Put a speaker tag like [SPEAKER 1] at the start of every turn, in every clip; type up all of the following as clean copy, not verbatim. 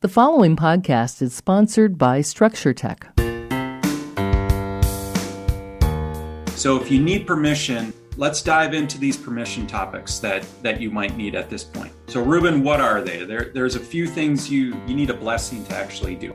[SPEAKER 1] The following podcast is sponsored by Structure Tech.
[SPEAKER 2] So if you need permission, let's dive into these permission topics that you might need at this point. So Reuben, what are they? There's a few things you need a blessing to actually do.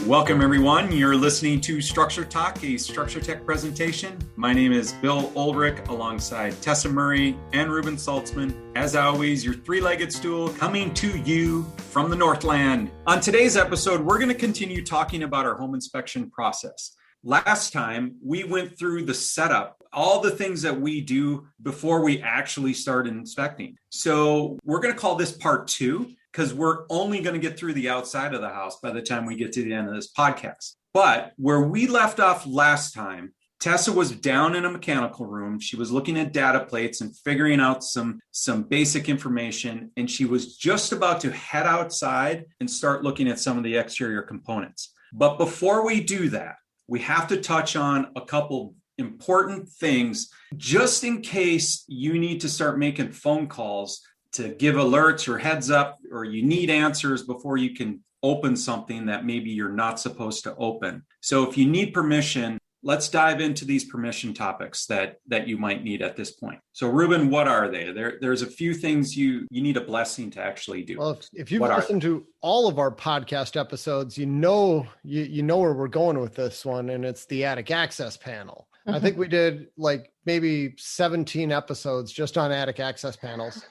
[SPEAKER 2] Welcome everyone. You're listening to Structure Talk, a Structure Tech presentation. My name is Bill Ulrich alongside Tessa Murray and Reuben Saltzman. As always, your three-legged stool coming to you from the Northland. On today's episode, we're going to continue talking about our home inspection process. Last time, we went through the setup, all the things that we do before we actually start inspecting. So we're going to call this part 2. Because we're only going to get through the outside of the house by the time we get to the end of this podcast. But where we left off last time, Tessa was down in a mechanical room. She was looking at data plates and figuring out some basic information. And she was just about to head outside and start looking at some of the exterior components. But before we do that, we have to touch on a couple important things just in case you need to start making phone calls to give alerts or heads up, or you need answers before you can open something that maybe you're not supposed to open. So if you need permission, let's dive into these permission topics that you might need at this point. So Reuben, what are they? There's a few things you need a blessing to actually do.
[SPEAKER 3] Well, if you've listened to all of our podcast episodes, you know where we're going with this one, and it's the attic access panel. I think we did like maybe 17 episodes just on attic access panels.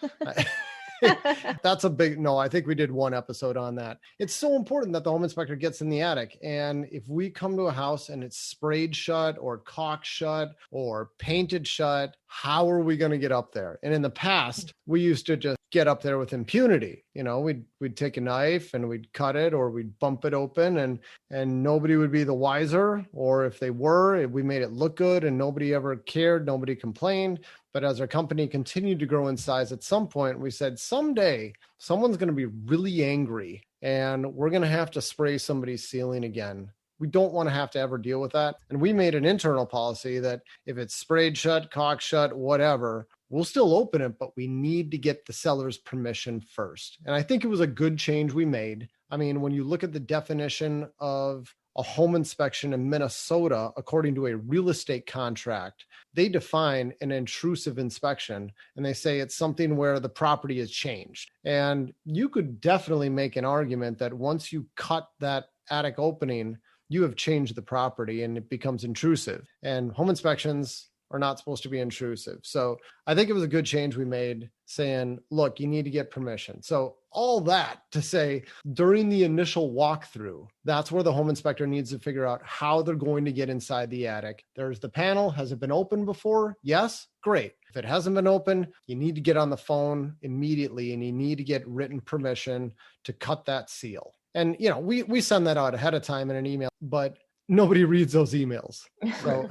[SPEAKER 3] That's a big, no, I think we did one episode on that. It's so important that the home inspector gets in the attic. And if we come to a house and it's sprayed shut or caulked shut or painted shut, how are we going to get up there? And in the past, we used to just get up there with impunity. You know, we'd take a knife and we'd cut it, or we'd bump it open, and nobody would be the wiser. Or if they were, we made it look good and nobody ever cared, nobody complained. But as our company continued to grow in size, at some point we said, someday someone's going to be really angry and we're going to have to spray somebody's ceiling again. We don't want to have to ever deal with that. And we made an internal policy that if it's sprayed shut, caulked shut, whatever, we'll still open it, but we need to get the seller's permission first. And I think it was a good change we made. I mean, when you look at the definition of a home inspection in Minnesota, according to a real estate contract, they define an intrusive inspection, and they say it's something where the property is changed. And you could definitely make an argument that once you cut that attic opening, you have changed the property and it becomes intrusive. And home inspections are not supposed to be intrusive. So I think it was a good change we made, saying, look, you need to get permission. So all that to say, during the initial walkthrough, that's where the home inspector needs to figure out how they're going to get inside the attic. There's the panel. Has it been opened before? Yes. Great. If it hasn't been opened, you need to get on the phone immediately and you need to get written permission to cut that seal. And, you know, we send that out ahead of time in an email, but nobody reads those emails. So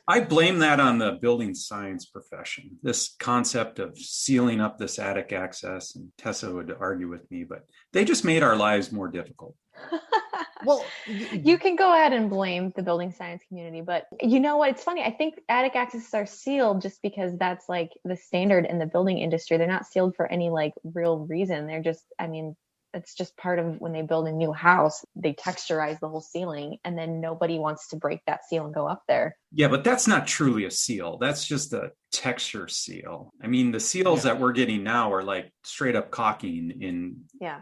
[SPEAKER 2] I blame that on the building science profession, this concept of sealing up this attic access, and Tessa would argue with me, but they just made our lives more difficult.
[SPEAKER 4] Well, you can go ahead and blame the building science community, but you know what? It's funny. I think attic accesses are sealed just because that's like the standard in the building industry. They're not sealed for any like real reason. They're just, I mean, it's just part of when they build a new house, they texturize the whole ceiling, and then nobody wants to break that seal and go up there. Yeah,
[SPEAKER 2] but that's not truly a seal. That's just a texture seal. I mean, the seals that we're getting now are like straight up caulking in.
[SPEAKER 4] Yeah.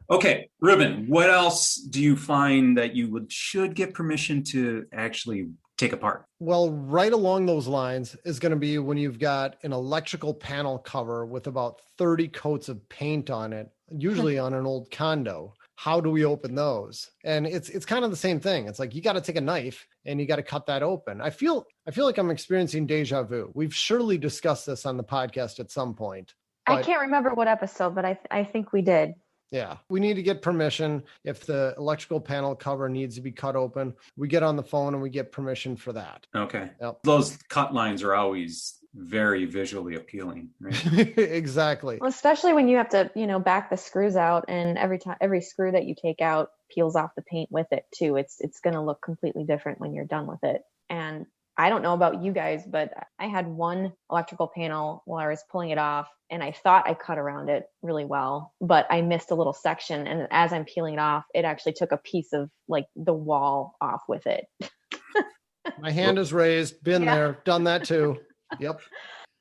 [SPEAKER 2] Okay, Reuben, what else do you find that you should get permission to actually take apart?
[SPEAKER 3] Well, right along those lines is going to be when you've got an electrical panel cover with about 30 coats of paint on it, usually on an old condo. How do we open those? And it's kind of the same thing. It's like you got to take a knife and you got to cut that open. I feel like I'm experiencing deja vu. We've surely discussed this on the podcast at some point.
[SPEAKER 4] I can't remember what episode, but I think we did.
[SPEAKER 3] Yeah, we need to get permission. If the electrical panel cover needs to be cut open, we get on the phone and we get permission for that.
[SPEAKER 2] Okay.
[SPEAKER 3] Yep.
[SPEAKER 2] Those cut lines are always very visually appealing, right?
[SPEAKER 3] Exactly.
[SPEAKER 4] Well, especially when you have to, back the screws out, and every screw that you take out peels off the paint with it too. It's going to look completely different when you're done with it. And I don't know about you guys, but I had one electrical panel while I was pulling it off, and I thought I cut around it really well, but I missed a little section. And as I'm peeling it off, it actually took a piece of like the wall off with it.
[SPEAKER 3] My hand is raised, been
[SPEAKER 4] Yeah.
[SPEAKER 3] there, done that too. Yep.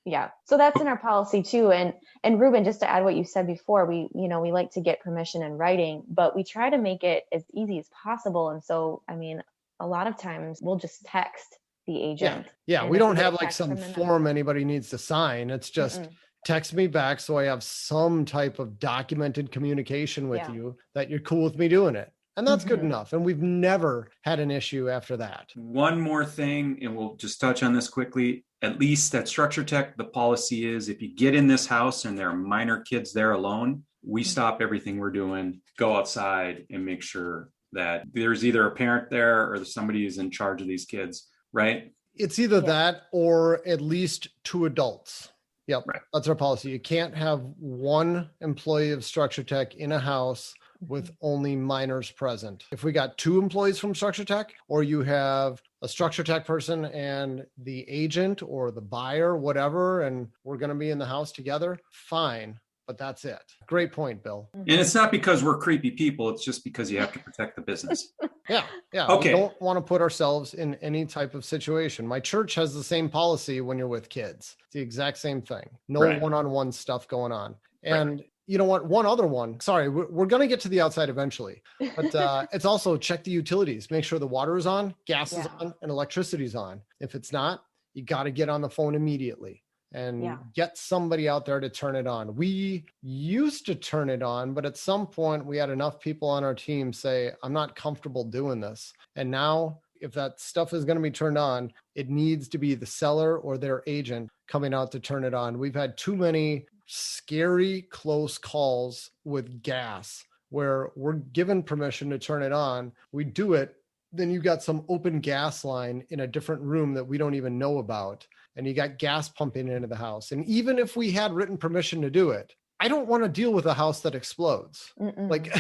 [SPEAKER 4] Yeah. So that's in our policy too. And Reuben, just to add what you said before, we like to get permission in writing, but we try to make it as easy as possible. And so, I mean, a lot of times we'll just text the agent.
[SPEAKER 3] Yeah.
[SPEAKER 4] And
[SPEAKER 3] We
[SPEAKER 4] if
[SPEAKER 3] don't
[SPEAKER 4] get a
[SPEAKER 3] have like
[SPEAKER 4] text
[SPEAKER 3] some
[SPEAKER 4] from them,
[SPEAKER 3] form anybody needs to sign. It's just text me back so I have some type of documented communication with you that you're cool with me doing it. And that's good enough. And we've never had an issue after that.
[SPEAKER 2] One more thing, and we'll just touch on this quickly. At least at Structure Tech, the policy is if you get in this house and there are minor kids there alone, we stop everything we're doing, go outside and make sure that there's either a parent there or somebody who's in charge of these kids, right?
[SPEAKER 3] It's either that or at least 2 adults. Yep.
[SPEAKER 2] Right.
[SPEAKER 3] That's our policy. You can't have one employee of Structure Tech in a house with only minors present. If we got 2 employees from Structure Tech, or you have a Structure Tech person and the agent or the buyer, whatever, and we're going to be in the house together, fine. But that's it. Great point, Bill.
[SPEAKER 2] And it's not because we're creepy people. It's just because you have to protect the business.
[SPEAKER 3] Yeah.
[SPEAKER 2] Okay.
[SPEAKER 3] We don't want to put ourselves in any type of situation. My church has the same policy when you're with kids. It's the exact same thing. No one-on-one stuff going on. And you know what? One other one. Sorry, we're going to get to the outside eventually. But it's also check the utilities. Make sure the water is on, gas is on, and electricity is on. If it's not, you got to get on the phone immediately and get somebody out there to turn it on. We used to turn it on, but at some point we had enough people on our team say, I'm not comfortable doing this. And now if that stuff is going to be turned on, it needs to be the seller or their agent coming out to turn it on. We've had too many scary close calls with gas where we're given permission to turn it on. We do it. Then you got some open gas line in a different room that we don't even know about. And you got gas pumping into the house. And even if we had written permission to do it, I don't want to deal with a house that explodes. Like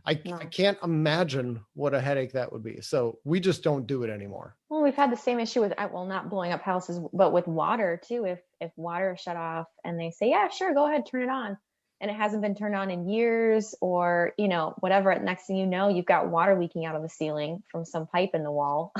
[SPEAKER 3] I can't imagine what a headache that would be. So we just don't do it anymore.
[SPEAKER 4] Well, we've had the same issue with, well, not blowing up houses, but with water too. If water is shut off and they say, yeah, sure, go ahead, turn it on. And it hasn't been turned on in years or, whatever. Next thing you know, you've got water leaking out of the ceiling from some pipe in the wall.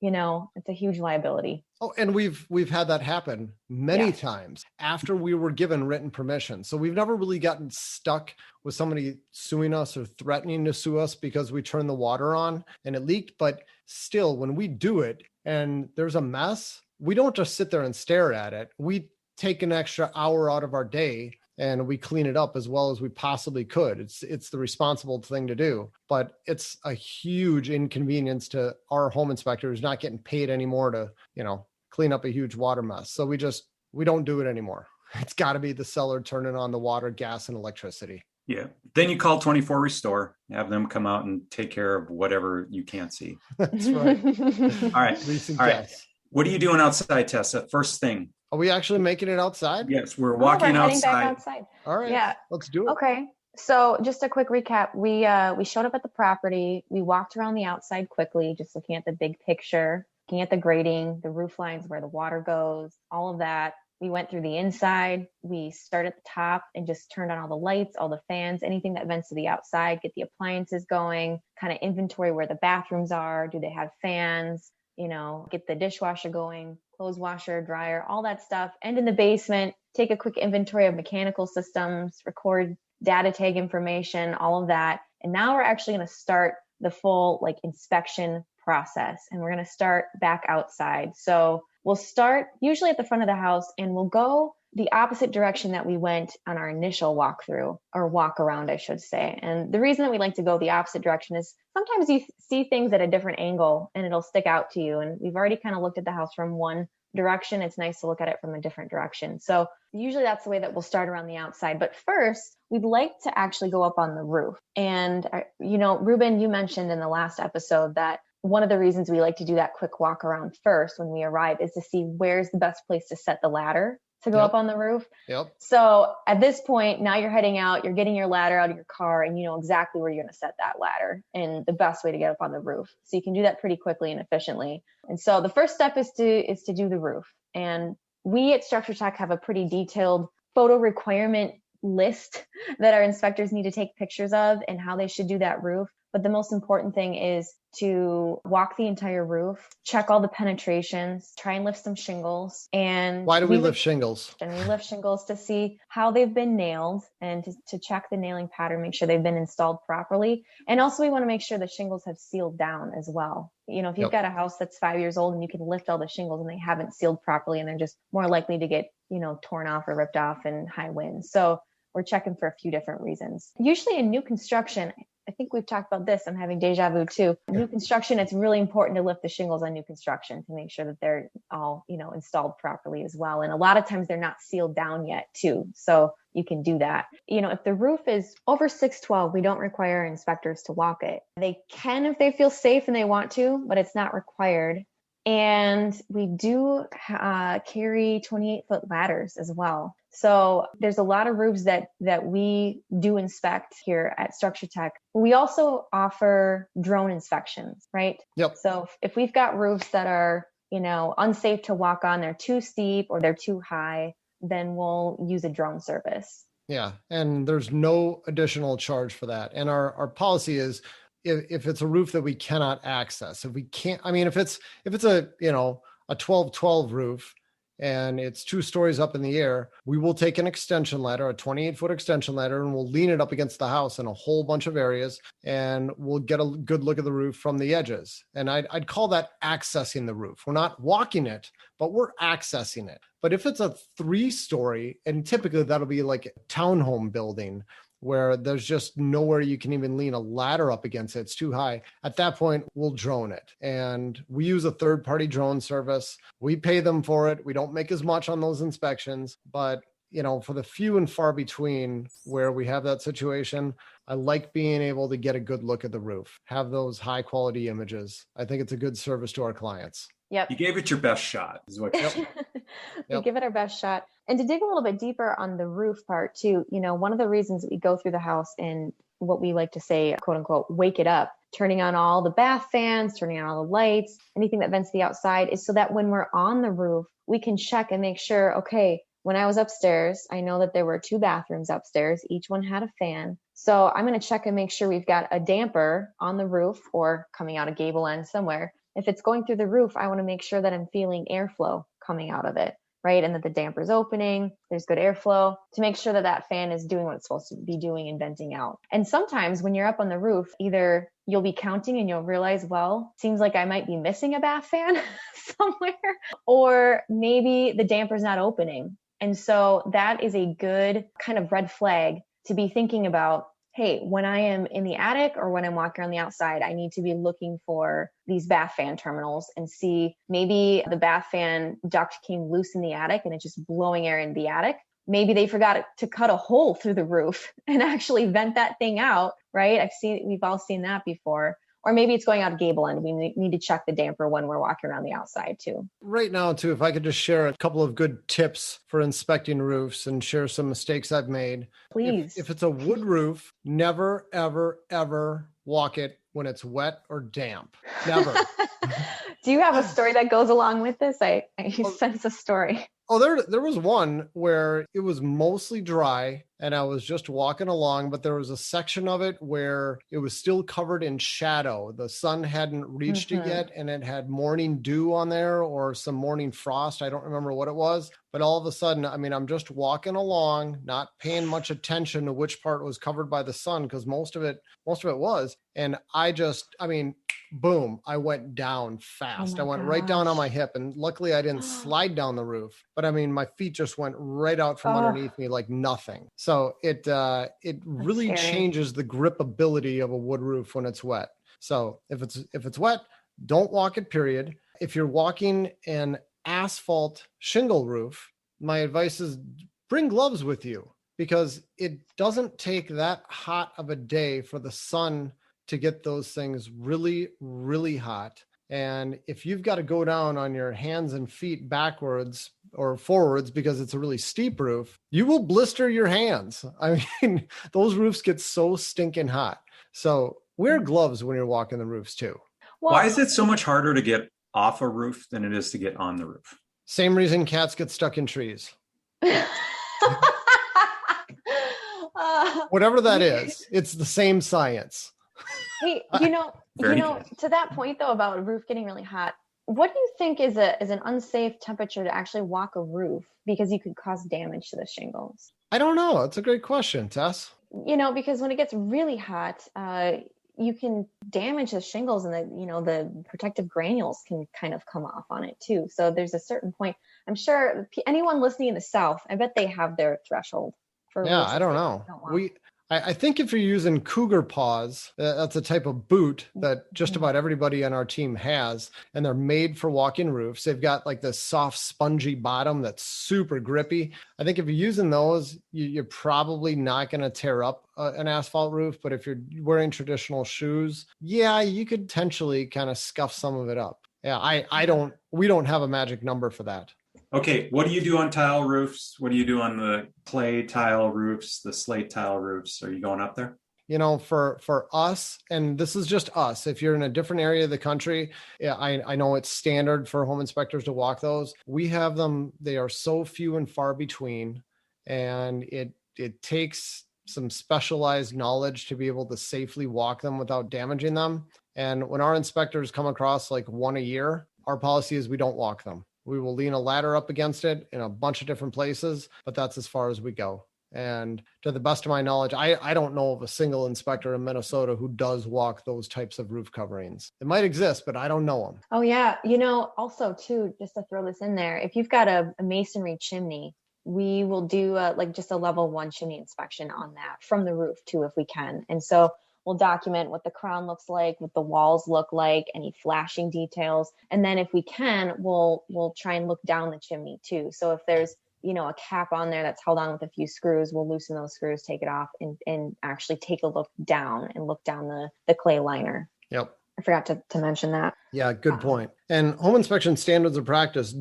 [SPEAKER 4] It's a huge liability.
[SPEAKER 3] Oh, and we've had that happen many times after we were given written permission. So we've never really gotten stuck with somebody suing us or threatening to sue us because we turned the water on and it leaked. But still, when we do it and there's a mess, we don't just sit there and stare at it. We take an extra hour out of our day and we clean it up as well as we possibly could. It's the responsible thing to do, but it's a huge inconvenience to our home inspector who's not getting paid anymore to, clean up a huge water mess. So we don't do it anymore. It's got to be the seller turning on the water, gas, and electricity.
[SPEAKER 2] Yeah. Then you call 24 Restore, have them come out and take care of whatever you can't see.
[SPEAKER 3] That's right.
[SPEAKER 2] All right. All right. What are you doing outside, Tessa? First thing.
[SPEAKER 3] Are we actually making it outside?
[SPEAKER 2] Yes, we're walking outside.
[SPEAKER 3] All right.
[SPEAKER 4] Yeah.
[SPEAKER 3] Let's do it.
[SPEAKER 4] Okay. So just a quick recap. We showed up at the property. We walked around the outside quickly, just looking at the big picture, looking at the grading, the roof lines, where the water goes, all of that. We went through the inside. We started at the top and just turned on all the lights, all the fans, anything that vents to the outside, get the appliances going, kind of inventory where the bathrooms are. Do they have fans? Get the dishwasher going, clothes washer, dryer, all that stuff. And in the basement, take a quick inventory of mechanical systems, record data tag information, all of that. And now we're actually going to start the full inspection process. And we're going to start back outside. So we'll start usually at the front of the house and we'll go the opposite direction that we went on our initial walkthrough, or walk around, I should say. And the reason that we like to go the opposite direction is sometimes you see things at a different angle and it'll stick out to you. And we've already kind of looked at the house from one direction. It's nice to look at it from a different direction. So usually that's the way that we'll start around the outside. But first, we'd like to actually go up on the roof. And, Reuben, you mentioned in the last episode that one of the reasons we like to do that quick walk around first when we arrive is to see where's the best place to set the ladder to go up on the roof.
[SPEAKER 3] Yep.
[SPEAKER 4] So at this point, now you're heading out, you're getting your ladder out of your car, and you know exactly where you're going to set that ladder and the best way to get up on the roof. So you can do that pretty quickly and efficiently. And so the first step is to do the roof. And we at Structure Tech have a pretty detailed photo requirement list that our inspectors need to take pictures of and how they should do that roof. But the most important thing is to walk the entire roof, check all the penetrations, try and lift some shingles. And
[SPEAKER 3] why do we lift shingles?
[SPEAKER 4] And we lift shingles to see how they've been nailed and to check the nailing pattern, make sure they've been installed properly. And also we want to make sure the shingles have sealed down as well. You know, if you've got a house that's 5 years old and you can lift all the shingles and they haven't sealed properly and they're just more likely to get, you know, torn off or ripped off in high winds. So we're checking for a few different reasons. Usually in new construction, I think we've talked about this. I'm having deja vu too. New construction, it's really important to lift the shingles on new construction to make sure that they're all, you know, installed properly as well. And a lot of times they're not sealed down yet too. So you can do that. You know, if the roof is over 612, we don't require inspectors to walk it. They can if they feel safe and they want to, but it's not required. And we do carry 28-foot ladders as well. So there's a lot of roofs that we do inspect here at Structure Tech. We also offer drone inspections, right?
[SPEAKER 3] Yep.
[SPEAKER 4] So if we've got roofs that are, you know, unsafe to walk on, they're too steep or they're too high, then we'll use a drone service.
[SPEAKER 3] Yeah. And there's no additional charge for that. And our policy is, if it's a roof that we cannot access, if we can't, I mean, if it's a, you know, a 12-12 roof and it's 2 stories up in the air, we will take an extension ladder, a 28-foot extension ladder, and we'll lean it up against the house in a whole bunch of areas, and we'll get a good look at the roof from the edges. And I'd call that accessing the roof. We're not walking it, but we're accessing it. But if it's a 3-story, and typically that'll be like a townhome building, where there's just nowhere you can even lean a ladder up against it. It's too high. At that point, we'll drone it. And we use a third-party drone service. We pay them for it. We don't make as much on those inspections, but you know, for the few and far between where we have that situation, I like being able to get a good look at the roof, have those high quality images. I think it's a good service to our clients.
[SPEAKER 4] Yep.
[SPEAKER 2] You gave it your best shot is what you're
[SPEAKER 4] We give it our best shot. And to dig a little bit deeper on the roof part too, you know, one of the reasons that we go through the house and what we like to say, quote unquote, wake it up, turning on all the bath fans, turning on all the lights, anything that vents the outside, is so that when we're on the roof, we can check and make sure, okay, when I was upstairs, I know that there were 2 bathrooms upstairs. Each one had a fan. So I'm going to check and make sure we've got a damper on the roof or coming out a gable end somewhere. If it's going through the roof, I want to make sure that I'm feeling airflow coming out of it, right? And that the damper is opening, there's good airflow to make sure that that fan is doing what it's supposed to be doing and venting out. And sometimes when you're up on the roof, either you'll be counting and you'll realize, well, seems like I might be missing a bath fan somewhere, or maybe the damper's not opening. And so that is a good kind of red flag to be thinking about. Hey, when I am in the attic or when I'm walking on the outside, I need to be looking for these bath fan terminals and see maybe the bath fan duct came loose in the attic and it's just blowing air in the attic. Maybe they forgot to cut a hole through the roof and actually vent that thing out, right? We've all seen that before. Or maybe it's going out a gable end. We need to check the damper when we're walking around the outside too.
[SPEAKER 3] Right now too, if I could just share a couple of good tips for inspecting roofs and share some mistakes I've made.
[SPEAKER 4] Please.
[SPEAKER 3] If it's a wood roof, never, ever, ever walk it when it's wet or damp. Never.
[SPEAKER 4] Do you have a story that goes along with this? I sense a story.
[SPEAKER 3] Oh, there was one where it was mostly dry and I was just walking along, but there was a section of it where it was still covered in shadow. The sun hadn't reached it yet, and it had morning dew on there or some morning frost. I don't remember what it was, but all of a sudden, I mean, I'm just walking along, not paying much attention to which part was covered by the sun, because most of it was. And boom, I went down fast. I went right down on my hip, and luckily I didn't slide down the roof, but I mean, my feet just went right out from underneath me like nothing. So it really changes the gripability of a wood roof when it's wet. So if it's wet, don't walk it, period. If you're walking an asphalt shingle roof, my advice is bring gloves with you, because it doesn't take that hot of a day for the sun to get those things really, really hot. And if you've got to go down on your hands and feet backwards or forwards because it's a really steep roof, you will blister your hands. I mean, those roofs get so stinking hot. So wear gloves when you're walking the roofs too.
[SPEAKER 4] Well,
[SPEAKER 2] why is it so much harder to get off a roof than it is to get on the roof?
[SPEAKER 3] Same reason cats get stuck in trees. Whatever that is, it's the same science.
[SPEAKER 4] Hey, to that point though about a roof getting really hot, what do you think is an unsafe temperature to actually walk a roof because you could cause damage to the shingles?
[SPEAKER 3] I don't know. It's a great question, Tess.
[SPEAKER 4] Because when it gets really hot, you can damage the shingles, and the protective granules can kind of come off on it too. So there's a certain point. I'm sure anyone listening in the South, I bet they have their threshold.
[SPEAKER 3] I don't know. I think if you're using cougar paws, that's a type of boot that just about everybody on our team has, and they're made for walking roofs. They've got like this soft, spongy bottom that's super grippy. I think if you're using those, you're probably not going to tear up an asphalt roof. But if you're wearing traditional shoes, you could potentially kind of scuff some of it up. Yeah, we don't have a magic number for that.
[SPEAKER 2] Okay, what do you do on tile roofs? What do you do on the clay tile roofs, the slate tile roofs? Are you going up there?
[SPEAKER 3] For us, and this is just us, if you're in a different area of the country, I know it's standard for home inspectors to walk those. We have them. They are so few and far between, and it takes some specialized knowledge to be able to safely walk them without damaging them. And when our inspectors come across like one a year, our policy is we don't walk them. We will lean a ladder up against it in a bunch of different places, but that's as far as we go. And to the best of my knowledge, I don't know of a single inspector in Minnesota who does walk those types of roof coverings. It might exist, but I don't know them.
[SPEAKER 4] Oh, yeah. Also, too, just to throw this in there, if you've got a masonry chimney, we will do just a level 1 chimney inspection on that from the roof, too, if we can. And so we'll document what the crown looks like, what the walls look like, any flashing details. And then if we can, we'll try and look down the chimney too. So if there's, a cap on there that's held on with a few screws, we'll loosen those screws, take it off, and actually take a look down the clay liner.
[SPEAKER 3] Yep.
[SPEAKER 4] I forgot to mention that.
[SPEAKER 3] Yeah, good point. And home inspection standards of practice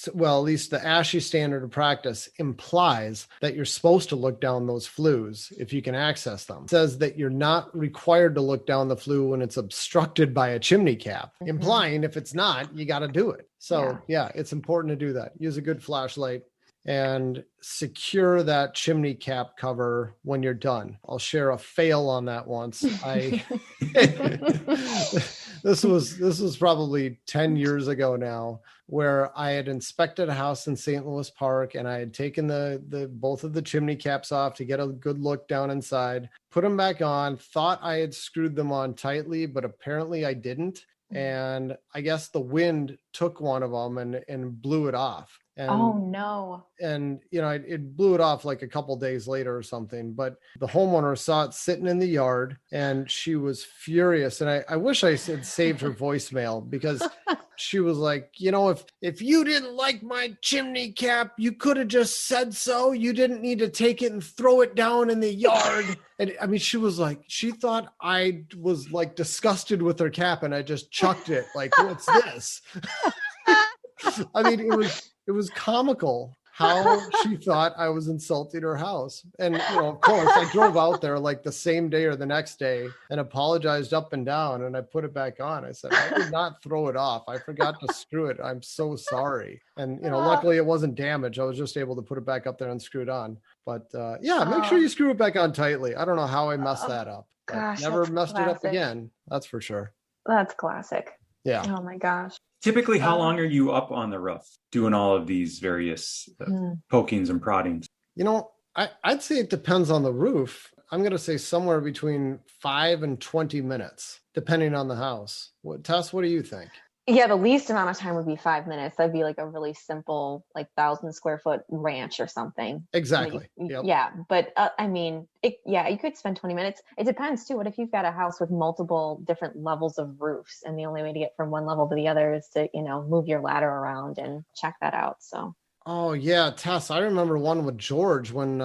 [SPEAKER 3] at least the ASHI standard of practice implies that you're supposed to look down those flues if you can access them. It says that you're not required to look down the flue when it's obstructed by a chimney cap, implying if it's not, you got to do it. So it's important to do that. Use a good flashlight and secure that chimney cap cover when you're done. I'll share a fail on that once. This was probably 10 years ago now, where I had inspected a house in St. Louis Park, and I had taken the both of the chimney caps off to get a good look down inside, put them back on, thought I had screwed them on tightly, but apparently I didn't. And I guess the wind took one of them and blew it off. And,
[SPEAKER 4] oh no.
[SPEAKER 3] And, it blew it off like a couple days later or something, but the homeowner saw it sitting in the yard and she was furious. And I wish I had saved her voicemail, because she was like, if you didn't like my chimney cap, you could have just said so. You didn't need to take it and throw it down in the yard. And I mean, she was like, she thought I was like disgusted with her cap, and I just chucked it. Like, what's this? I mean, it was comical how she thought I was insulting her house. And, of course, I drove out there like the same day or the next day and apologized up and down. And I put it back on. I said, I did not throw it off. I forgot to screw it. I'm so sorry. And, luckily it wasn't damaged. I was just able to put it back up there and screw it on. But make sure you screw it back on tightly. I don't know how I messed that up.
[SPEAKER 4] Gosh,
[SPEAKER 3] never messed
[SPEAKER 4] classic.
[SPEAKER 3] it up again. That's for sure.
[SPEAKER 4] That's classic.
[SPEAKER 3] Yeah.
[SPEAKER 4] Oh my gosh.
[SPEAKER 2] Typically, how long are you up on the roof doing all of these various pokings and proddings?
[SPEAKER 3] I'd say it depends on the roof. I'm going to say somewhere between 5 and 20 minutes, depending on the house. Tess, what do you think?
[SPEAKER 4] Yeah, the least amount of time would be 5 minutes. That'd be like a really simple, 1,000 square foot ranch or something.
[SPEAKER 3] Exactly. Yep.
[SPEAKER 4] Yeah, but you could spend 20 minutes. It depends too. What if you've got a house with multiple different levels of roofs, and the only way to get from one level to the other is to, move your ladder around and check that out. So. Oh
[SPEAKER 3] yeah, Tess, I remember one with George when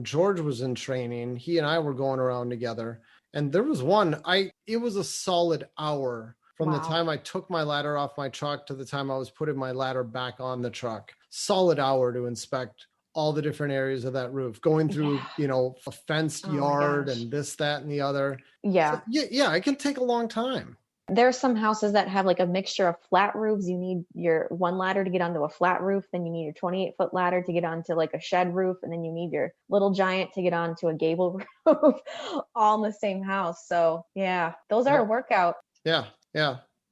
[SPEAKER 3] George was in training. He and I were going around together, and there was one. It was a solid hour. From the time I took my ladder off my truck to the time I was putting my ladder back on the truck. solid hour to inspect all the different areas of that roof, going through, a fenced yard and this, that, and the other.
[SPEAKER 4] Yeah.
[SPEAKER 3] So, yeah, it can take a long time.
[SPEAKER 4] There's some houses that have like a mixture of flat roofs. You need your one ladder to get onto a flat roof. Then you need your 28-foot ladder to get onto like a shed roof. And then you need your little giant to get onto a gable roof, all in the same house. So yeah, those are a workout.
[SPEAKER 3] Yeah.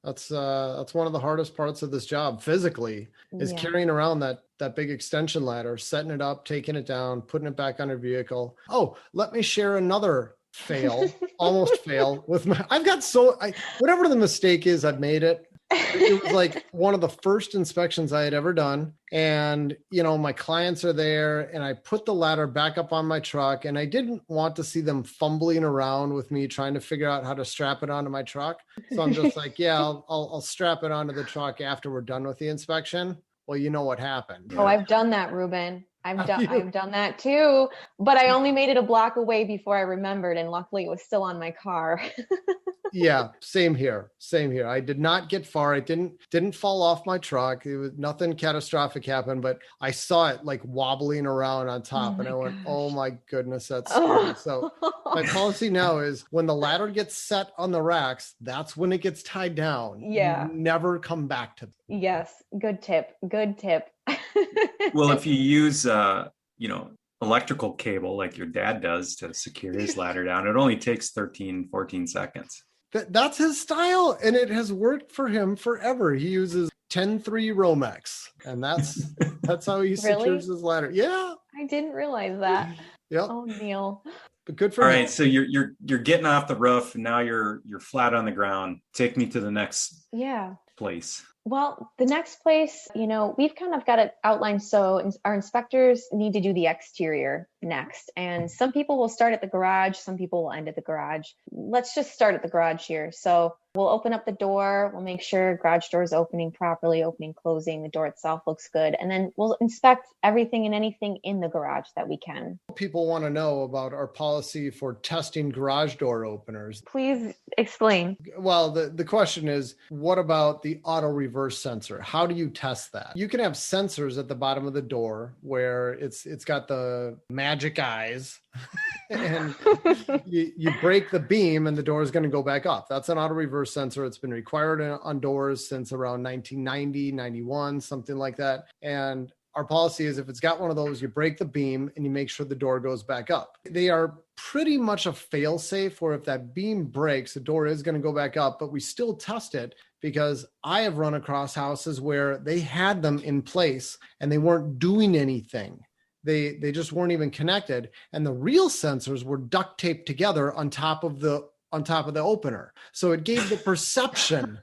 [SPEAKER 3] That's one of the hardest parts of this job physically is carrying around that big extension ladder, setting it up, taking it down, putting it back on your vehicle. Oh, let me share another almost fail with whatever the mistake is, I've made it. It was like one of the first inspections I had ever done. And, my clients are there and I put the ladder back up on my truck and I didn't want to see them fumbling around with me trying to figure out how to strap it onto my truck. So I'm just like, I'll strap it onto the truck after we're done with the inspection. Well, you know what happened.
[SPEAKER 4] Oh, I've done that, Reuben. I've done that too, but I only made it a block away before I remembered. And luckily it was still on my car.
[SPEAKER 3] Yeah, same here. I did not get far. It didn't fall off my truck. It was nothing catastrophic happened, but I saw it like wobbling around on top and I went, oh my goodness, that's scary. So my policy now is when the ladder gets set on the racks, that's when it gets tied down.
[SPEAKER 4] Yeah.
[SPEAKER 3] You never come back to them.
[SPEAKER 4] Yes. Good tip.
[SPEAKER 2] Well, if you use, electrical cable like your dad does to secure his ladder down, it only takes 13, 14 seconds.
[SPEAKER 3] That's his style, and it has worked for him forever. He uses 10-3 Romex, and that's how he secures his ladder. Yeah,
[SPEAKER 4] I didn't realize that.
[SPEAKER 3] Yep.
[SPEAKER 4] Oh, Neil.
[SPEAKER 3] But good for
[SPEAKER 2] All
[SPEAKER 3] him.
[SPEAKER 2] right, so you're getting off the roof, and now you're flat on the ground. Take me to the next place.
[SPEAKER 4] Well, the next place, we've kind of got it outlined. So our inspectors need to do the exterior next. And some people will start at the garage. Some people will end at the garage. Let's just start at the garage here. So we'll open up the door. We'll make sure garage door is opening properly, opening, closing. The door itself looks good. And then we'll inspect everything and anything in the garage that we can.
[SPEAKER 3] People want to know about our policy for testing garage door openers.
[SPEAKER 4] Please explain.
[SPEAKER 3] Well, the question is, what about the auto reverse sensor? How do you test that? You can have sensors at the bottom of the door where it's got the magic eyes and you break the beam and the door is going to go back up. That's an auto reverse sensor. It's been required on doors since around 1990, 91, something like that. And our policy is if it's got one of those, you break the beam and you make sure the door goes back up. They are pretty much a fail safe where if that beam breaks, the door is going to go back up, but we still test it because I have run across houses where they had them in place and they weren't doing anything. They just weren't even connected. And the real sensors were duct taped together on top of the opener. So it gave the perception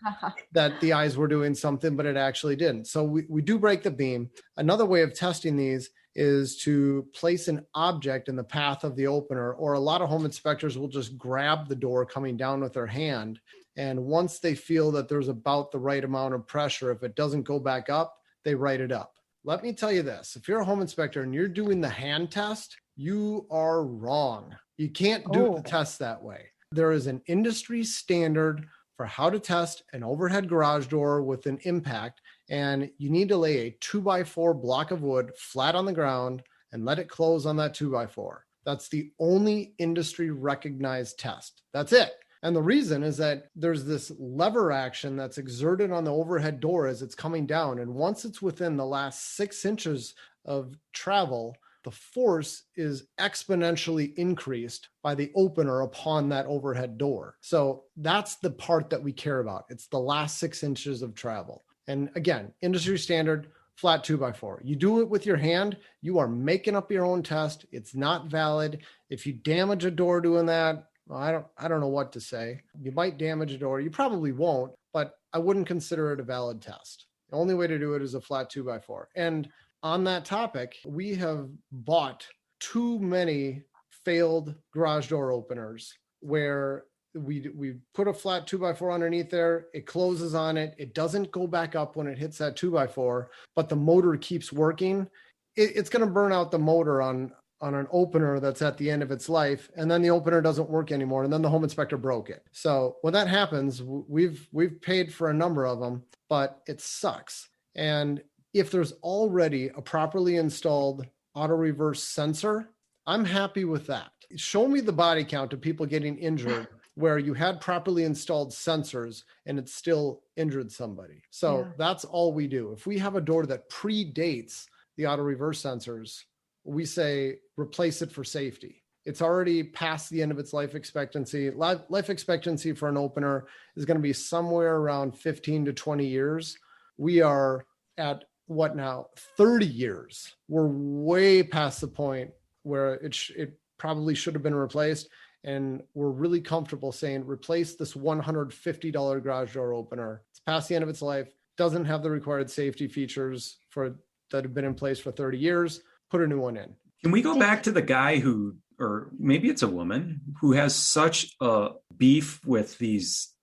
[SPEAKER 3] that the eyes were doing something, but it actually didn't. So we do break the beam. Another way of testing these is to place an object in the path of the opener, or a lot of home inspectors will just grab the door coming down with their hand. And once they feel that there's about the right amount of pressure, if it doesn't go back up, they write it up. Let me tell you this, if you're a home inspector and you're doing the hand test, you are wrong. You can't do the test that way. There is an industry standard for how to test an overhead garage door with an impact, and you need to lay a 2x4 block of wood flat on the ground and let it close on that 2x4. That's the only industry recognized test. That's it. And the reason is that there's this lever action that's exerted on the overhead door as it's coming down. And once it's within the last 6 inches of travel, the force is exponentially increased by the opener upon that overhead door. So that's the part that we care about. It's the last 6 inches of travel. And again, industry standard, flat 2x4. You do it with your hand, you are making up your own test. It's not valid. If you damage a door doing that, well, I don't know what to say. You might damage a door. You probably won't, but I wouldn't consider it a valid test. The only way to do it is a flat 2x4. And on that topic, we have bought too many failed garage door openers where we put a flat 2x4 underneath there. It closes on it. It doesn't go back up when it hits that 2x4, but the motor keeps working. It's going to burn out the motor on an opener that's at the end of its life, and then the opener doesn't work anymore, and then the home inspector broke it. So when that happens, we've paid for a number of them, but it sucks. And if there's already a properly installed auto reverse sensor, I'm happy with that. Show me the body count of people getting injured where you had properly installed sensors and it still injured somebody. So that's all we do. If we have a door that predates the auto reverse sensors, we say replace it for safety. It's already past the end of its life expectancy. Life expectancy for an opener is going to be somewhere around 15 to 20 years. We are at what now? 30 years. We're way past the point where it probably should have been replaced. And we're really comfortable saying, replace this $150 garage door opener. It's past the end of its life, doesn't have the required safety features that have been in place for 30 years. Put a new one in.
[SPEAKER 2] Can we go back to the guy who, or maybe it's a woman, who has such a beef with these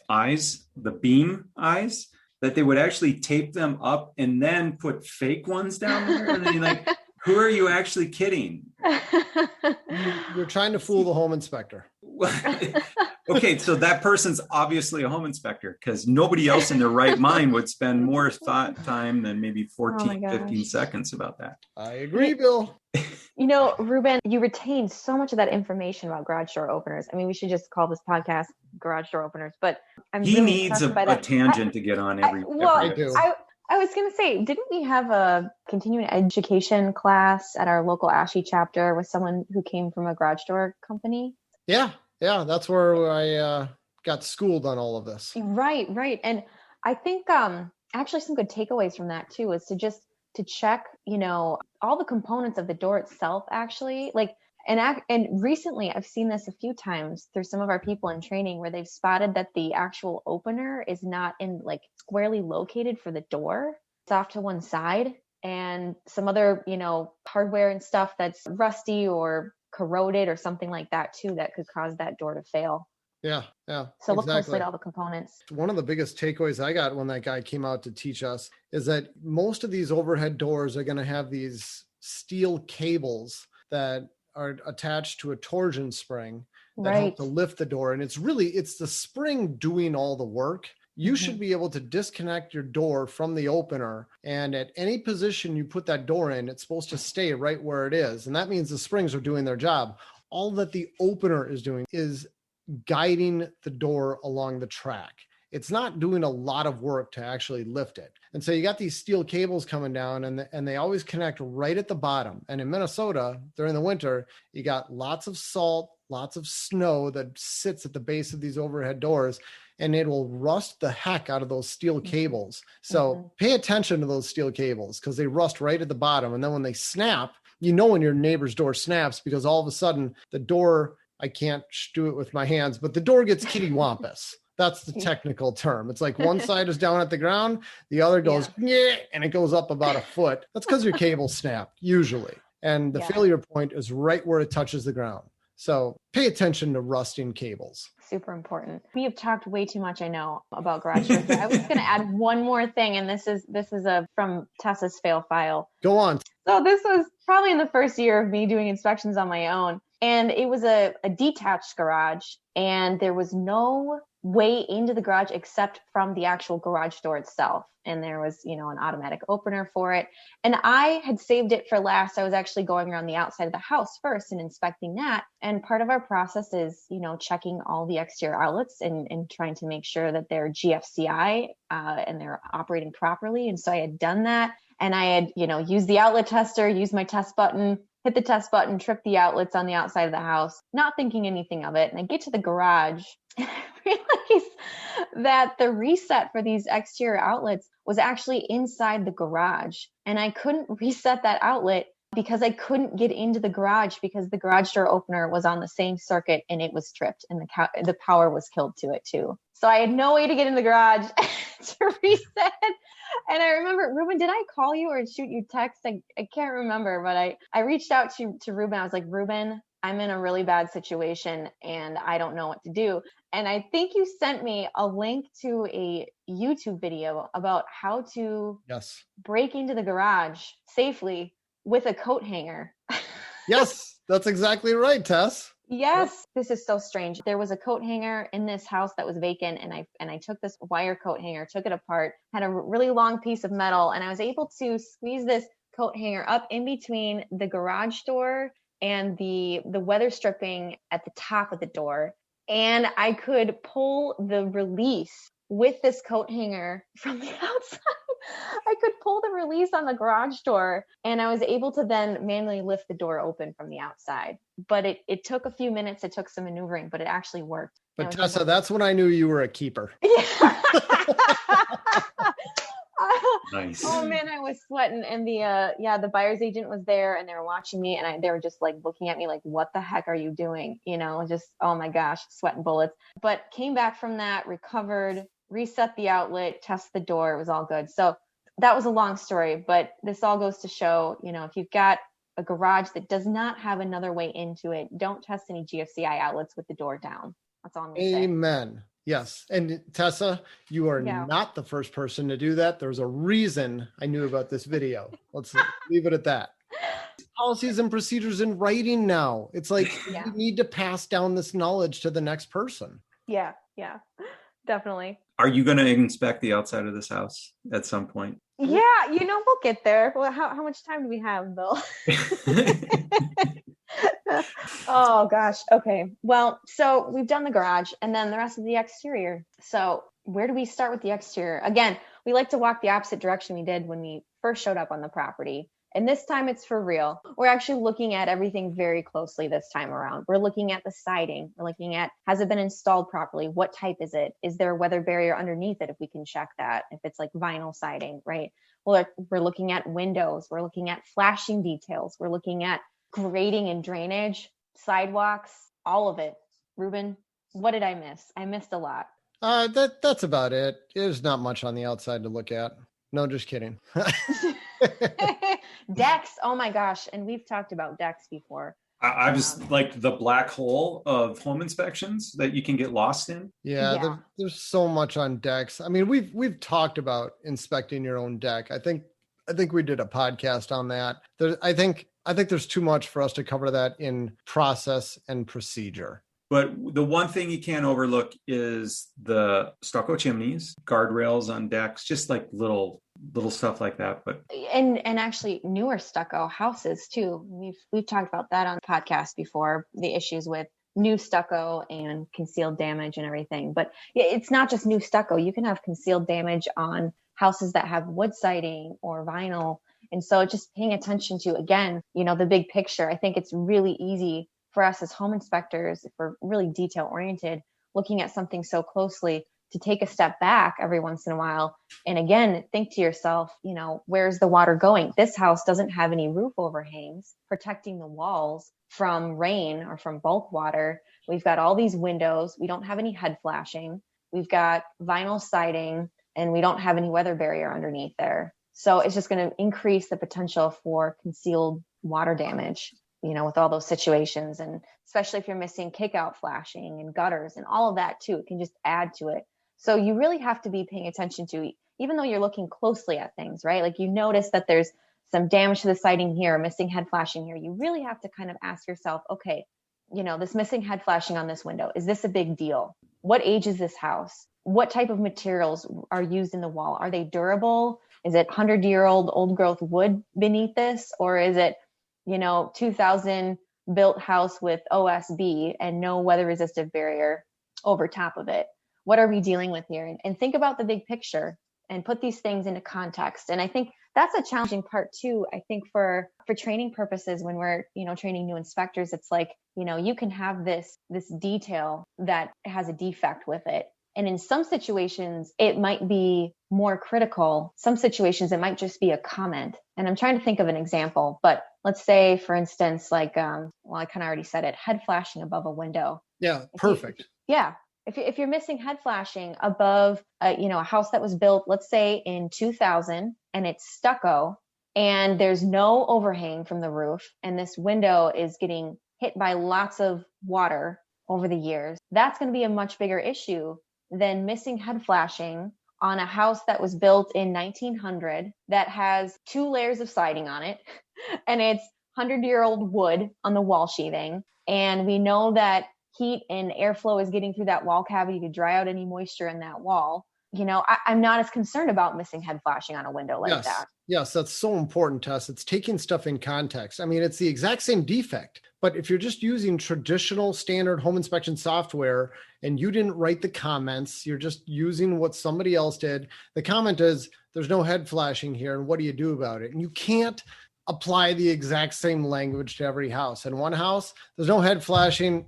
[SPEAKER 2] eyes, the beam eyes, that they would actually tape them up and then put fake ones down there? And then you're like, who are you actually kidding?
[SPEAKER 3] You're trying to fool the home inspector.
[SPEAKER 2] Okay, so that person's obviously a home inspector, because nobody else in their right mind would spend more time than maybe 15 seconds about that.
[SPEAKER 3] I agree, Bill.
[SPEAKER 4] You know, Reuben, you retain so much of that information about garage door openers. I mean, we should just call this podcast Garage Door Openers, but
[SPEAKER 2] he really needs a tangent to get on every
[SPEAKER 4] I was going to say, didn't we have a continuing education class at our local ASHI chapter with someone who came from a garage door company?
[SPEAKER 3] Yeah, that's where I got schooled on all of this.
[SPEAKER 4] Right. And I think actually some good takeaways from that too is to check, all the components of the door itself, actually. And recently I've seen this a few times through some of our people in training where they've spotted that the actual opener is not squarely located for the door. It's off to one side, and some other, hardware and stuff that's rusty or corroded or something like that too, that could cause that door to fail.
[SPEAKER 3] Yeah.
[SPEAKER 4] So look closely at all the components.
[SPEAKER 3] One of the biggest takeaways I got when that guy came out to teach us is that most of these overhead doors are going to have these steel cables that are attached to a torsion spring that help to lift the door. And it's the spring doing all the work. You should be able to disconnect your door from the opener. And at any position you put that door in, it's supposed to stay right where it is. And that means the springs are doing their job. All that the opener is doing is guiding the door along the track. It's not doing a lot of work to actually lift it. And so you got these steel cables coming down and they always connect right at the bottom. And in Minnesota, during the winter, you got lots of salt, lots of snow that sits at the base of these overhead doors, and it will rust the heck out of those steel cables. So pay attention to those steel cables because they rust right at the bottom. And then when they snap, when your neighbor's door snaps, because all of a sudden the door, I can't do it with my hands, but the door gets kittywampus. That's the technical term. It's like one side is down at the ground, the other goes, and it goes up about a foot. That's because your cable snapped, usually. And the failure point is right where it touches the ground. So pay attention to rusting cables.
[SPEAKER 4] Super important. We have talked way too much, I know, about garage doors. I was going to add one more thing, and this is from Tessa's fail file.
[SPEAKER 3] Go on.
[SPEAKER 4] So this was probably in the first year of me doing inspections on my own. And it was a detached garage, and there was no way into the garage except from the actual garage door itself. And there was, an automatic opener for it. And I had saved it for last. I was actually going around the outside of the house first and inspecting that. And part of our process is, checking all the exterior outlets and trying to make sure that they're GFCI and they're operating properly. And so I had done that. And I had, used the outlet tester, used my test button, hit the test button, trip the outlets on the outside of the house, not thinking anything of it. And I get to the garage and I realize that the reset for these exterior outlets was actually inside the garage. And I couldn't reset that outlet because I couldn't get into the garage because the garage door opener was on the same circuit and it was tripped and the power was killed to it too. So I had no way to get in the garage to reset. And I remember, Reuben, did I call you or shoot you text? I can't remember, but I reached out to Reuben. I was like, Reuben, I'm in a really bad situation and I don't know what to do. And I think you sent me a link to a YouTube video about how to break into the garage safely with a coat hanger.
[SPEAKER 3] Yes, that's exactly right, Tess.
[SPEAKER 4] Yes, this is so strange. There was a coat hanger in this house that was vacant, and I took this wire coat hanger, took it apart, had a really long piece of metal, and I was able to squeeze this coat hanger up in between the garage door and the weather stripping at the top of the door. And I could pull the release with this coat hanger from the outside. I could pull the release on the garage door, and I was able to then manually lift the door open from the outside. But it took a few minutes. It took some maneuvering, but it actually worked.
[SPEAKER 3] But Tessa, that's when I knew you were a keeper.
[SPEAKER 4] Yeah.
[SPEAKER 2] Nice.
[SPEAKER 4] Oh man, I was sweating, and the buyer's agent was there, and they were watching me, and they were just like looking at me like, "What the heck are you doing?" Just oh my gosh, sweating bullets. But came back from that, recovered, reset the outlet, test the door. It was all good. So that was a long story, but this all goes to show, if you've got a garage that does not have another way into it, don't test any GFCI outlets with the door down. That's all I'm going to say.
[SPEAKER 3] Amen. Yes. And Tessa, you are not the first person to do that. There's a reason I knew about this video. Let's leave it at that. Policies and procedures in writing now. It's like you need to pass down this knowledge to the next person.
[SPEAKER 4] Yeah, definitely.
[SPEAKER 2] Are you going to inspect the outside of this house at some point?
[SPEAKER 4] Yeah, we'll get there. Well, how much time do we have, Bill? Oh gosh. Okay. Well, so we've done the garage and then the rest of the exterior. So where do we start with the exterior? Again, we like to walk the opposite direction we did when we first showed up on the property. And this time it's for real. We're actually looking at everything very closely this time around. We're looking at the siding. We're looking at, has it been installed properly? What type is it? Is there a weather barrier underneath it if we can check that? If it's like vinyl siding, right? Well, we're looking at windows. We're looking at flashing details. We're looking at grading and drainage, sidewalks, all of it. Reuben, what did I miss? I missed a lot.
[SPEAKER 3] That's about it. There's not much on the outside to look at. No, just kidding.
[SPEAKER 4] Decks. Oh my gosh. And we've talked about decks before.
[SPEAKER 2] I just like the black hole of home inspections that you can get lost in.
[SPEAKER 3] Yeah. There's so much on decks. I mean, we've talked about inspecting your own deck. I think we did a podcast on that. I think there's too much for us to cover that in process and procedure.
[SPEAKER 2] But the one thing you can't overlook is the stucco chimneys, guardrails on decks, just like little stuff like that. But
[SPEAKER 4] and actually newer stucco houses too. We've talked about that on podcasts before, the issues with new stucco and concealed damage and everything. But it's not just new stucco. You can have concealed damage on houses that have wood siding or vinyl. And so just paying attention to, again, the big picture. I think it's really easy for us as home inspectors, if we're really detail oriented, looking at something so closely, to take a step back every once in a while. And again, think to yourself, where's the water going? This house doesn't have any roof overhangs protecting the walls from rain or from bulk water. We've got all these windows. We don't have any head flashing. We've got vinyl siding, and we don't have any weather barrier underneath there. So it's just going to increase the potential for concealed water damage, with all those situations. And especially if you're missing kickout flashing and gutters and all of that too, it can just add to it. So you really have to be paying attention to, even though you're looking closely at things, right? Like you notice that there's some damage to the siding here, missing head flashing here. You really have to kind of ask yourself, okay, this missing head flashing on this window, is this a big deal? What age is this house? What type of materials are used in the wall? Are they durable? Is it 100-year-old old growth wood beneath this? Or is it 2000 built house with OSB and no weather resistive barrier over top of it? What are we dealing with here? And think about the big picture and put these things into context. And I think that's a challenging part too. I think for training purposes, when we're, training new inspectors, it's like, you can have this detail that has a defect with it. And in some situations, it might be more critical. Some situations, it might just be a comment. And I'm trying to think of an example, but let's say, for instance, like, I kind of already said it, head flashing above a window.
[SPEAKER 3] Yeah, perfect.
[SPEAKER 4] If you're missing head flashing above, a house that was built, let's say in 2000, and it's stucco, and there's no overhang from the roof, and this window is getting hit by lots of water over the years, that's going to be a much bigger issue than missing head flashing on a house that was built in 1900 that has 2 layers of siding on it, and it's 100-year-old wood on the wall sheathing, And we know that heat and airflow is getting through that wall cavity to dry out any moisture in that wall. I'm not as concerned about missing head flashing on a window like that.
[SPEAKER 3] Yes, that's so important, Tess. It's taking stuff in context. I mean, it's the exact same defect, but if you're just using traditional standard home inspection software and you didn't write the comments, you're just using what somebody else did. The comment is, there's no head flashing here, and what do you do about it? And you can't apply the exact same language to every house. In one house, there's no head flashing,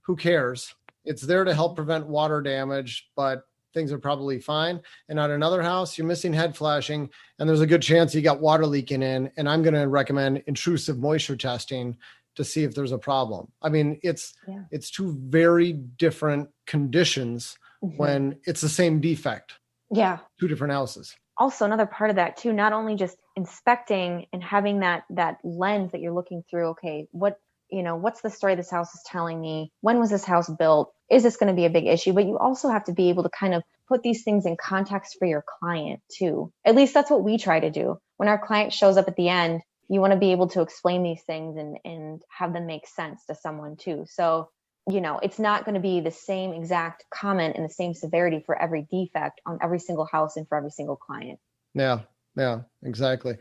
[SPEAKER 3] who cares? It's there to help prevent water damage, but things are probably fine. And on another house, you're missing head flashing, and there's a good chance you got water leaking in. And I'm going to recommend intrusive moisture testing to see if there's a problem. I mean, it's two very different conditions when it's the same defect. Yeah. Two different houses.
[SPEAKER 4] Also, another part of that too, not only just inspecting and having that lens that you're looking through. Okay, what's the story this house is telling me? When was this house built? Is this going to be a big issue? But you also have to be able to kind of put these things in context for your client too. At least that's what we try to do. When our client shows up at the end, you want to be able to explain these things and have them make sense to someone too. So, it's not going to be the same exact comment and the same severity for every defect on every single house and for every single client.
[SPEAKER 3] Yeah, exactly.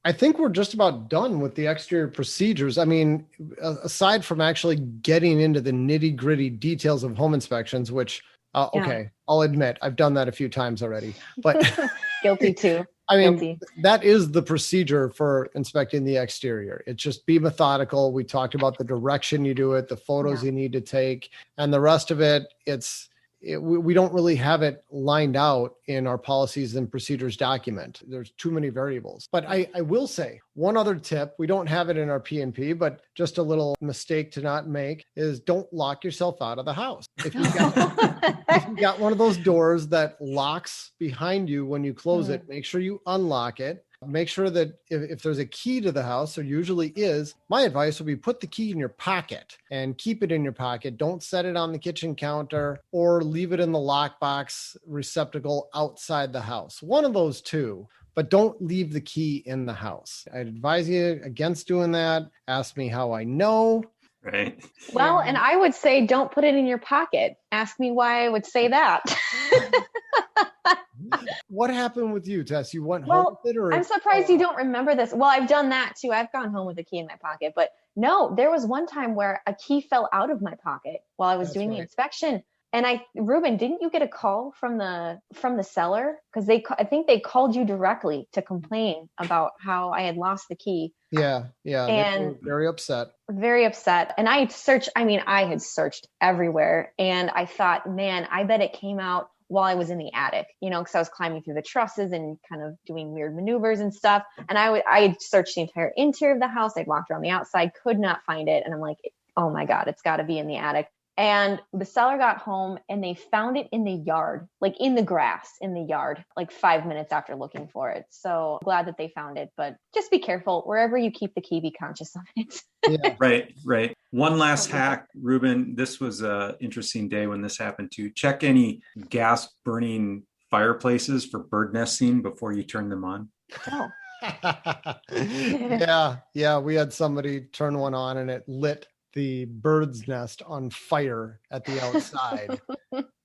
[SPEAKER 3] I think we're just about done with the exterior procedures. I mean, aside from actually getting into the nitty gritty details of home inspections, which, okay, I'll admit I've done that a few times already, but
[SPEAKER 4] guilty too.
[SPEAKER 3] I mean, that is the procedure for inspecting the exterior. It's just be methodical. We talked about the direction you do it, the photos you need to take, and the rest of it, we don't really have it lined out in our policies and procedures document. There's too many variables. But I will say one other tip, we don't have it in our P&P, but just a little mistake to not make is don't lock yourself out of the house. If you got one of those doors that locks behind you when you close it, make sure you unlock it. Make sure that if there's a key to the house, there usually is, my advice would be put the key in your pocket and keep it in your pocket. Don't set it on the kitchen counter or leave it in the lockbox receptacle outside the house. One of those two, but don't leave the key in the house. I'd advise you against doing that. Ask me how I know.
[SPEAKER 2] Right.
[SPEAKER 4] Well, and I would say don't put it in your pocket. Ask me why I would say that.
[SPEAKER 3] What happened with you, Tess? You went home with it? Or
[SPEAKER 4] I'm surprised you don't remember this. Well, I've done that too. I've gone home with a key in my pocket, but no, there was one time where a key fell out of my pocket while I was doing the inspection. And Reuben, didn't you get a call from the seller? Because I think they called you directly to complain about how I had lost the key.
[SPEAKER 3] Yeah.
[SPEAKER 4] And
[SPEAKER 3] they were very upset.
[SPEAKER 4] Very upset. And I had searched everywhere. And I thought, man, I bet it came out while I was in the attic, because I was climbing through the trusses and kind of doing weird maneuvers and stuff. And I had searched the entire interior of the house. I'd walked around the outside, could not find it. And I'm like, oh my God, it's got to be in the attic. And the seller got home and they found it in the yard, like in the grass in the yard, like 5 minutes after looking for it. So glad that they found it, but just be careful. Wherever you keep the key, be conscious of it.
[SPEAKER 2] Yeah. Right. One last hack, Reuben. This was an interesting day when this happened too. Check any gas burning fireplaces for bird nesting before you turn them on.
[SPEAKER 4] Oh.
[SPEAKER 3] Yeah. We had somebody turn one on and it lit the bird's nest on fire at the outside.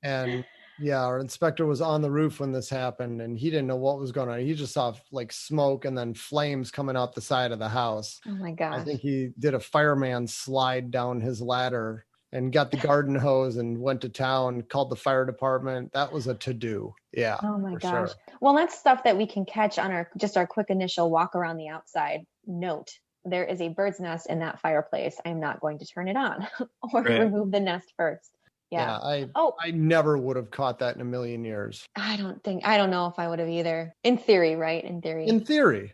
[SPEAKER 3] And our inspector was on the roof when this happened and he didn't know what was going on. He just saw like smoke and then flames coming out the side of the house.
[SPEAKER 4] Oh my gosh.
[SPEAKER 3] I think he did a fireman slide down his ladder and got the garden hose and went to town, called the fire department. That was a to-do. Yeah.
[SPEAKER 4] Oh my gosh.
[SPEAKER 3] Sure.
[SPEAKER 4] Well, that's stuff that we can catch on our quick initial walk around the outside. Note, there is a bird's nest in that fireplace. I'm not going to turn it on or remove the nest first. Yeah.
[SPEAKER 3] I never would have caught that in a million years.
[SPEAKER 4] I don't know if I would have either. In theory, right? In theory.
[SPEAKER 3] In theory.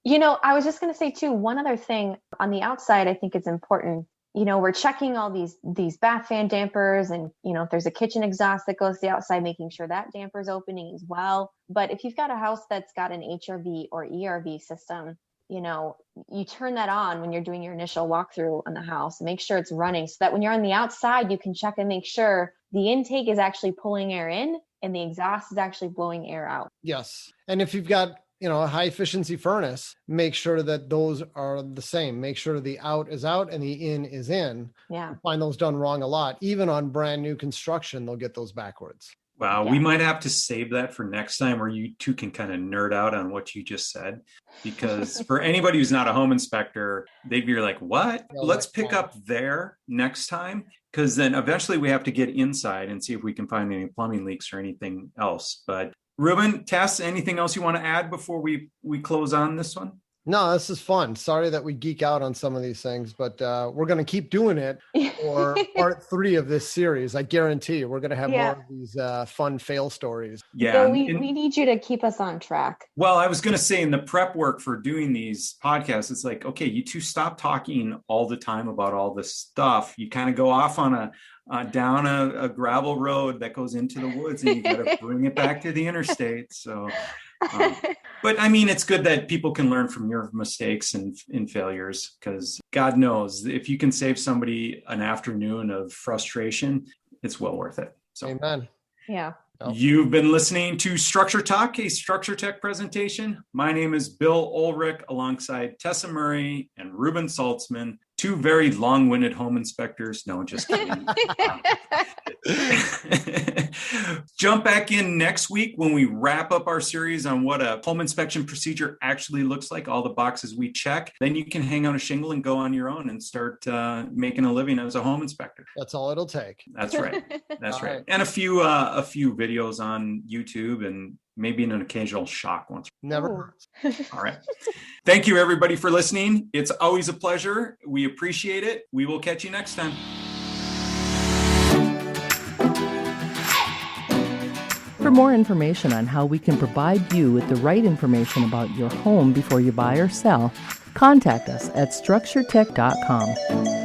[SPEAKER 4] I was just going to say too, one other thing on the outside, I think it's important. We're checking all these bath fan dampers and, if there's a kitchen exhaust that goes to the outside, making sure that damper is opening as well. But if you've got a house that's got an HRV or ERV system, you turn that on when you're doing your initial walkthrough on the house, make sure it's running so that when you're on the outside, you can check and make sure the intake is actually pulling air in and the exhaust is actually blowing air out.
[SPEAKER 3] Yes. And if you've got a high efficiency furnace, make sure that those are the same. Make sure the out is out and the in is in.
[SPEAKER 4] Yeah.
[SPEAKER 3] You find those done wrong a lot. Even on brand new construction, they'll get those backwards.
[SPEAKER 2] Wow,
[SPEAKER 4] Yeah.
[SPEAKER 2] we might have to save that for next time where you two can kind of nerd out on what you just said. Because for anybody who's not a home inspector, they'd be like, what?
[SPEAKER 3] Yeah,
[SPEAKER 2] Let's
[SPEAKER 3] like,
[SPEAKER 2] pick up there next time. Because then eventually we have to get inside and see if we can find any plumbing leaks or anything else. But Reuben, Tess, anything else you want to add before we close on this one?
[SPEAKER 3] No, this is fun. Sorry that we geek out on some of these things, but we're going to keep doing it for part 3 of this series. I guarantee we're going to have more of these fun fail stories.
[SPEAKER 2] Yeah.
[SPEAKER 4] So we need you to keep us on track.
[SPEAKER 2] Well, I was going to say in the prep work for doing these podcasts, it's like, okay, you two stop talking all the time about all this stuff. You kind of go off on down a gravel road that goes into the woods and you got to bring it back to the interstate. So, but I mean, it's good that people can learn from your mistakes and failures, because God knows if you can save somebody an afternoon of frustration, it's well worth it. So,
[SPEAKER 3] amen.
[SPEAKER 4] Yeah.
[SPEAKER 2] You've been listening to Structure Talk, a Structure Tech presentation. My name is Bill Ulrich, alongside Tessa Murray and Reuben Saltzman, 2 very long-winded home inspectors. No, just kidding. Jump back in next week when we wrap up our series on what a home inspection procedure actually looks like, all the boxes we check. Then you can hang on a shingle and go on your own and start making a living as a home inspector.
[SPEAKER 3] That's all it'll take.
[SPEAKER 2] That's right. That's
[SPEAKER 3] All
[SPEAKER 2] right.
[SPEAKER 3] right.
[SPEAKER 2] And a few videos on YouTube and maybe an occasional shock once.
[SPEAKER 3] Never.
[SPEAKER 2] All right. Thank you, everybody, for listening. It's always a pleasure. We appreciate it. We will catch you next time.
[SPEAKER 1] For more information on how we can provide you with the right information about your home before you buy or sell, contact us at structuretech.com.